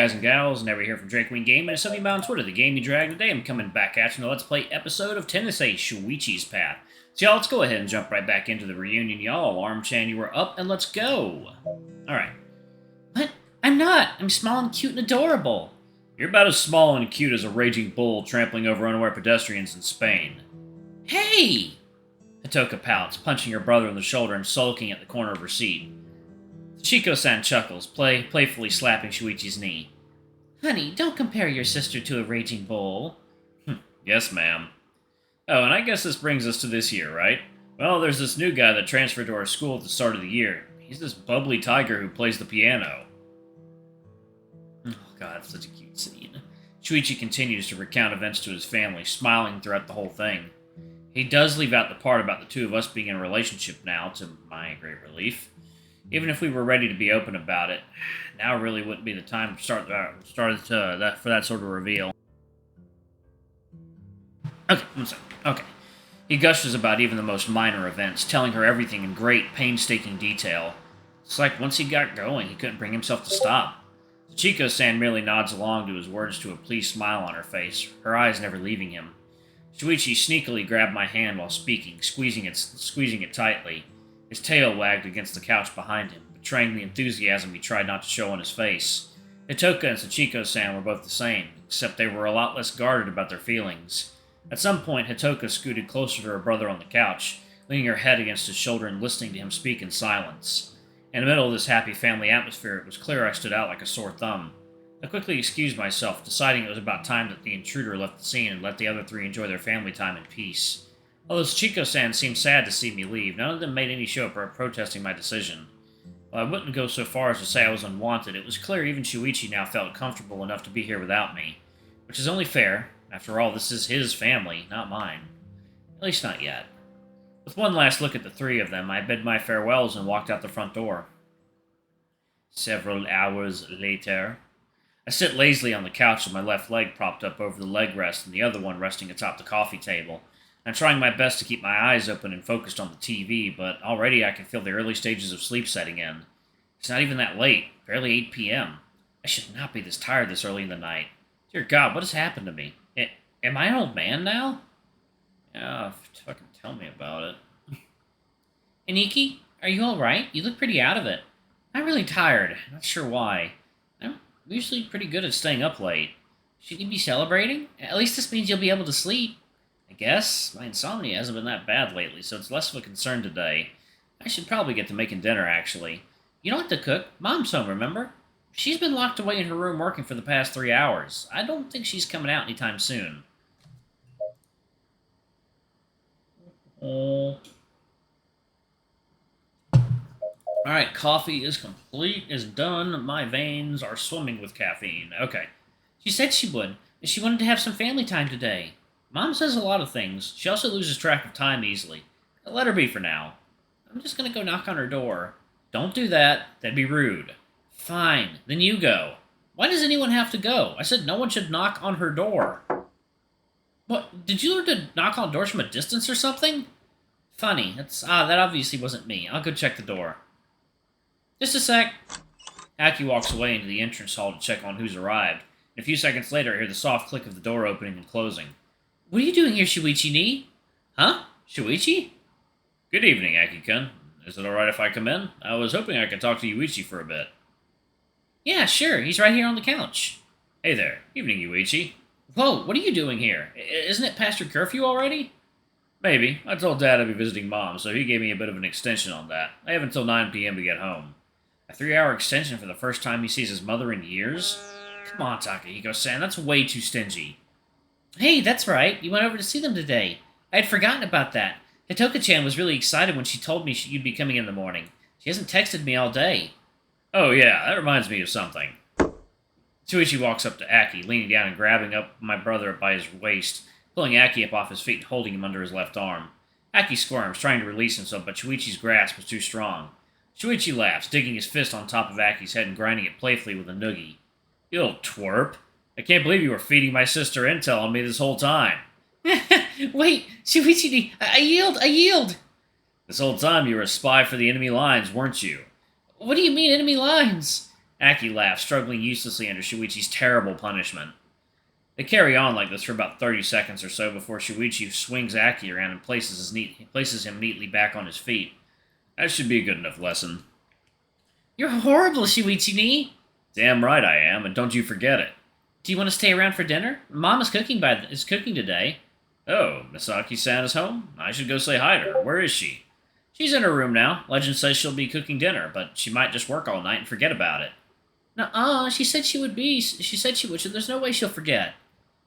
guys and gals? Never hear from Drake Queen Gaming. It's something about on Twitter, the game you drag. Today I'm coming back at you in a Let's Play episode of Tennessee Shoichi's Path. So y'all, let's go ahead and jump right back into the reunion, y'all. Alarm Chan, you were up, and let's go. Alright. What? I'm not. I'm small and cute and adorable. You're about as small and cute as a raging bull trampling over unaware pedestrians in Spain. Hey! Hitoka pouts, punching her brother in the shoulder and sulking at the corner of her seat. Chico-san chuckles, playfully slapping Shoichi's knee. Honey, don't compare your sister to a raging bull. Yes, ma'am. Oh, and I guess this brings us to this year, right? Well, there's this new guy that transferred to our school at the start of the year. He's this bubbly tiger who plays the piano. Oh, God, such a cute scene. Shoichi continues to recount events to his family, smiling throughout the whole thing. He does leave out the part about the two of us being in a relationship now, to my great relief. Even if we were ready to be open about it, now really wouldn't be the time to start for that sort of reveal. Okay, one second. Okay. He gushes about even the most minor events, telling her everything in great, painstaking detail. It's like once he got going, he couldn't bring himself to stop. Chico-san merely nods along to his words to a pleased smile on her face, her eyes never leaving him. Shoichi sneakily grabbed my hand while speaking, squeezing it tightly. His tail wagged against the couch behind him, betraying the enthusiasm he tried not to show on his face. Hitoka and Sachiko-san were both the same, except they were a lot less guarded about their feelings. At some point, Hitoka scooted closer to her brother on the couch, leaning her head against his shoulder and listening to him speak in silence. In the middle of this happy family atmosphere, it was clear I stood out like a sore thumb. I quickly excused myself, deciding it was about time that the intruder left the scene and let the other three enjoy their family time in peace. Although Chico-san seemed sad to see me leave, none of them made any show of protesting my decision. While I wouldn't go so far as to say I was unwanted, it was clear even Shoichi now felt comfortable enough to be here without me. Which is only fair. After all, this is his family, not mine. At least not yet. With one last look at the three of them, I bid my farewells and walked out the front door. Several hours later, I sit lazily on the couch with my left leg propped up over the leg rest and the other one resting atop the coffee table. I'm trying my best to keep my eyes open and focused on the TV, but already I can feel the early stages of sleep setting in. It's not even that late, barely 8 p.m. I should not be this tired this early in the night. Dear God, what has happened to me? Am I an old man now? Yeah, fucking tell me about it. Aniki, are you alright? You look pretty out of it. I'm really tired, not sure why. I'm usually pretty good at staying up late. Should you be celebrating? At least this means you'll be able to sleep. I guess. My insomnia hasn't been that bad lately, so it's less of a concern today. I should probably get to making dinner, actually. You don't have to cook. Mom's home, remember? She's been locked away in her room working for the past 3 hours. I don't think she's coming out anytime soon. Alright, coffee is complete, is done. My veins are swimming with caffeine. Okay. She said she would. She wanted to have some family time today. Mom says a lot of things. She also loses track of time easily. Let her be for now. I'm just gonna go knock on her door. Don't do that. That'd be rude. Fine. Then you go. Why does anyone have to go? I said no one should knock on her door. What? Did you learn to knock on doors from a distance or something? Funny. That obviously wasn't me. I'll go check the door. Just a sec. Aki walks away into the entrance hall to check on who's arrived. And a few seconds later, I hear the soft click of the door opening and closing. What are you doing here, Shoichi-ni? Huh? Shoichi? Good evening, Aki-kun. Is it alright if I come in? I was hoping I could talk to Yuichi for a bit. Yeah, sure. He's right here on the couch. Hey there. Evening, Yuichi. Whoa, what are you doing here? Isn't it past your curfew already? Maybe. I told Dad I'd be visiting Mom, so he gave me a bit of an extension on that. I have until 9 p.m. to get home. A 3-hour extension for the first time he sees his mother in years? Come on, Takahiko-san, that's way too stingy. Hey, that's right. You went over to see them today. I had forgotten about that. Hitoka-chan was really excited when she told me you'd be coming in the morning. She hasn't texted me all day. Oh yeah, that reminds me of something. Shoichi walks up to Aki, leaning down and grabbing up my brother by his waist, pulling Aki up off his feet and holding him under his left arm. Aki squirms, trying to release himself, but Shoichi's grasp is too strong. Shoichi laughs, digging his fist on top of Aki's head and grinding it playfully with a noogie. You little twerp. I can't believe you were feeding my sister intel on me this whole time. Wait, Shoichi, I yield! This whole time you were a spy for the enemy lines, weren't you? What do you mean, enemy lines? Aki laughed, struggling uselessly under Shuichi's terrible punishment. They carry on like this for about 30 seconds or so before Shoichi swings Aki around and places him neatly back on his feet. That should be a good enough lesson. You're horrible, Shoichi-ni! Damn right I am, and don't you forget it. Do you want to stay around for dinner? Mom is cooking today. Oh, Misaki-san is home? I should go say hi to her. Where is she? She's in her room now. Legend says she'll be cooking dinner, but she might just work all night and forget about it. Nuh-uh, she said she would be. She said she would, so there's no way she'll forget.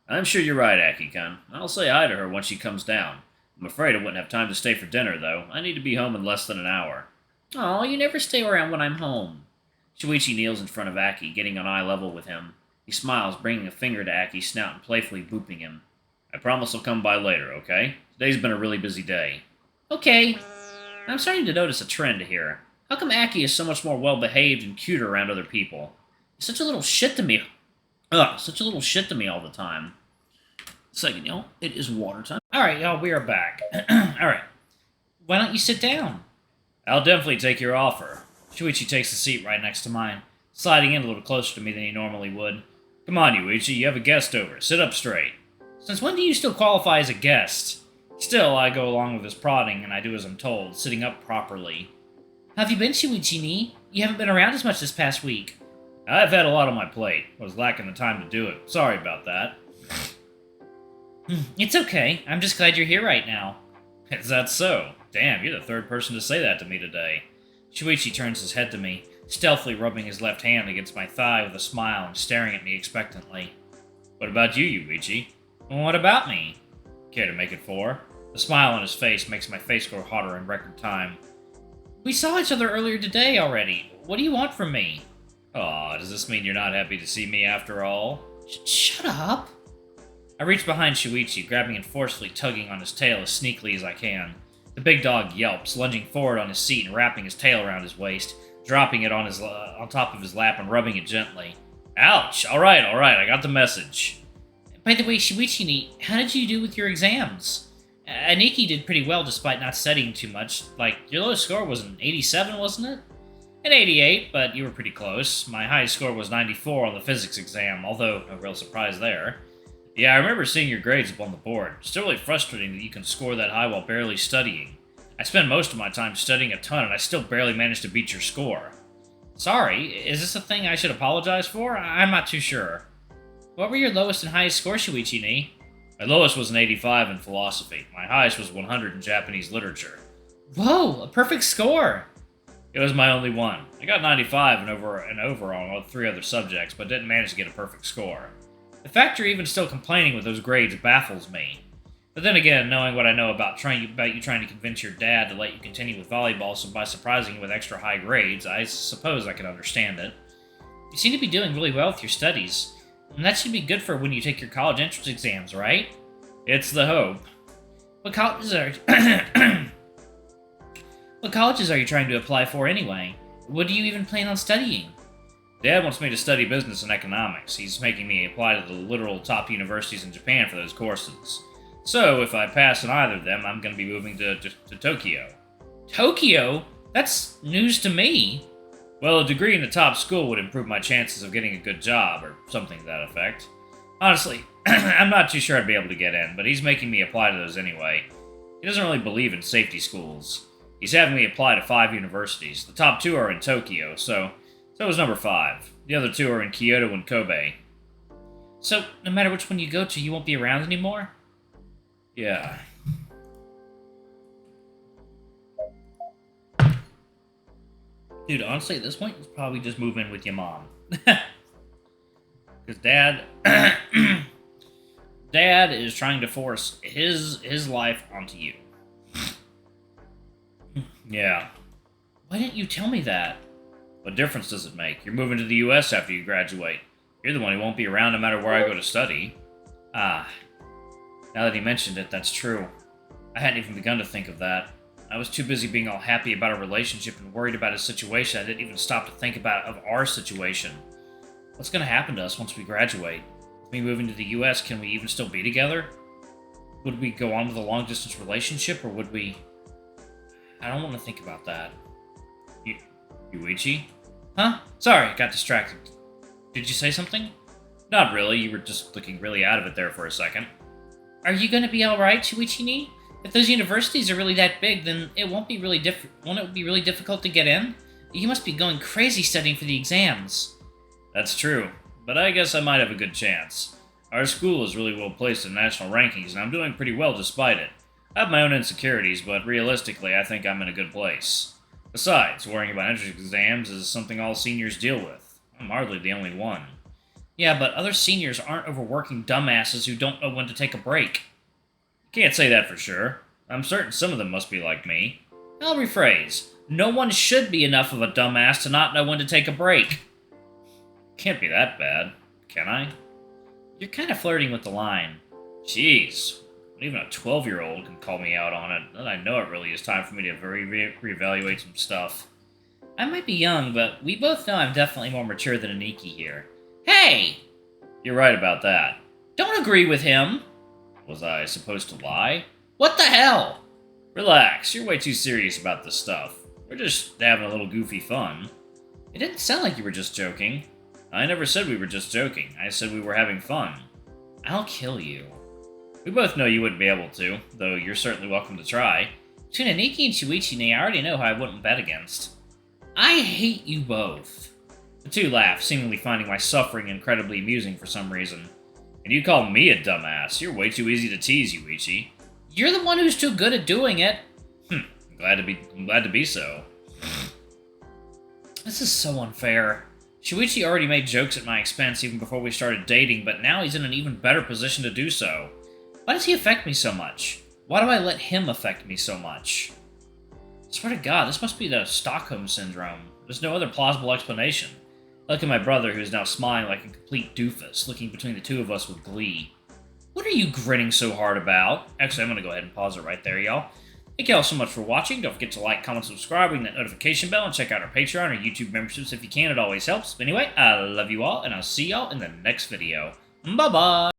I'm sure you're right, Aki-kun. I'll say hi to her when she comes down. I'm afraid I wouldn't have time to stay for dinner, though. I need to be home in less than an hour. Oh, you never stay around when I'm home. Shuichi kneels in front of Aki, getting on eye level with him. He smiles, bringing a finger to Aki's snout and playfully booping him. I promise I'll come by later, okay? Today's been a really busy day. Okay. I'm starting to notice a trend here. How come Aki is so much more well-behaved and cuter around other people? He's such a little shit to me. Such a little shit to me all the time. Second, y'all, it is water time. Alright, y'all, we are back. Alright. Why don't you sit down? I'll definitely take your offer. Shuichi takes the seat right next to mine, sliding in a little closer to me than he normally would. Come on, Yuichi, you have a guest over. Sit up straight. Since when do you still qualify as a guest? Still, I go along with his prodding, and I do as I'm told, sitting up properly. How have you been, Shuichi-ni? You haven't been around as much this past week. I've had a lot on my plate. I was lacking the time to do it. Sorry about that. It's okay. I'm just glad you're here right now. Is that so? Damn, you're the third person to say that to me today. Shuichi turns his head to me, stealthily rubbing his left hand against my thigh with a smile and staring at me expectantly. What about you, Yuichi? What about me? Care to make it 4? The smile on his face makes my face grow hotter in record time. We saw each other earlier today already. What do you want from me? Aw, does this mean you're not happy to see me after all? Shut up! I reach behind Shuichi, grabbing and forcefully tugging on his tail as sneakily as I can. The big dog yelps, lunging forward on his seat and wrapping his tail around his waist, dropping it on top of his lap and rubbing it gently. Ouch! Alright, I got the message. By the way, Shuichi-ni, how did you do with your exams? Aniki did pretty well despite not studying too much. Like, your lowest score was an 87, wasn't it? An 88, but you were pretty close. My highest score was 94 on the physics exam, although no real surprise there. Yeah, I remember seeing your grades up on the board. Still really frustrating that you can score that high while barely studying. I spend most of my time studying a ton, and I still barely managed to beat your score. Sorry, is this a thing I should apologize for? I'm not too sure. What were your lowest and highest scores, Shuichi-ni? My lowest was an 85 in philosophy. My highest was 100 in Japanese literature. Whoa, a perfect score! It was my only one. I got 95 and over on all 3 other subjects, but didn't manage to get a perfect score. The fact you're even still complaining with those grades baffles me. But then again, knowing what I know about you trying to convince your dad to let you continue with volleyball so by surprising you with extra high grades, I suppose I can understand it. You seem to be doing really well with your studies. And that should be good for when you take your college entrance exams, right? It's the hope. What colleges are... What colleges are you trying to apply for anyway? What do you even plan on studying? Dad wants me to study business and economics. He's making me apply to the literal top universities in Japan for those courses. So, if I pass in either of them, I'm going to be moving to Tokyo. Tokyo? That's news to me. Well, a degree in the top school would improve my chances of getting a good job, or something to that effect. Honestly, I'm not too sure I'd be able to get in, but he's making me apply to those anyway. He doesn't really believe in safety schools. He's having me apply to 5 universities. The top 2 are in Tokyo, so is number 5. The other 2 are in Kyoto and Kobe. So, no matter which one you go to, you won't be around anymore? Yeah. Dude, honestly, at this point, let's probably just move in with your mom. Because Dad... Dad is trying to force his life onto you. Yeah. Why didn't you tell me that? What difference does it make? You're moving to the US after you graduate. You're the one who won't be around no matter where I go to study. Ah. Now that he mentioned it, that's true. I hadn't even begun to think of that. I was too busy being all happy about our relationship and worried about his situation I didn't even stop to think of our situation. What's going to happen to us once we graduate? With me moving to the US, can we even still be together? Would we go on with a long-distance relationship, or would we... I don't want to think about that. Yuichi? Huh? Sorry, got distracted. Did you say something? Not really, you were just looking really out of it there for a second. Are you gonna be alright, Shoichi? If those universities are really that big, then it won't it be really difficult to get in? You must be going crazy studying for the exams. That's true, but I guess I might have a good chance. Our school is really well placed in national rankings, and I'm doing pretty well despite it. I have my own insecurities, but realistically, I think I'm in a good place. Besides, worrying about entrance exams is something all seniors deal with. I'm hardly the only one. Yeah, but other seniors aren't overworking dumbasses who don't know when to take a break. Can't say that for sure. I'm certain some of them must be like me. I'll rephrase. No one should be enough of a dumbass to not know when to take a break. Can't be that bad, can I? You're kind of flirting with the line. Jeez. Even a 12-year-old can call me out on it, and I know it really is time for me to reevaluate some stuff. I might be young, but we both know I'm definitely more mature than Aniki here. Hey! You're right about that. Don't agree with him! Was I supposed to lie? What the hell? Relax, you're way too serious about this stuff. We're just having a little goofy fun. It didn't sound like you were just joking. I never said we were just joking. I said we were having fun. I'll kill you. We both know you wouldn't be able to, though you're certainly welcome to try. Between Aniki and Shoichi, I already know who I wouldn't bet against. I hate you both. The two laugh, seemingly finding my suffering incredibly amusing for some reason. And you call me a dumbass. You're way too easy to tease, Shoichi. You're the one who's too good at doing it. I'm glad to be so. This is so unfair. Shoichi already made jokes at my expense even before we started dating, but now he's in an even better position to do so. Why does he affect me so much? Why do I let him affect me so much? I swear to God, this must be the Stockholm Syndrome. There's no other plausible explanation. Look at my brother, who is now smiling like a complete doofus, looking between the two of us with glee. What are you grinning so hard about? Actually, I'm going to go ahead and pause it right there, y'all. Thank y'all so much for watching. Don't forget to like, comment, subscribe, ring that notification bell, and check out our Patreon or YouTube memberships if you can. It always helps. But anyway, I love you all, and I'll see y'all in the next video. Bye-bye!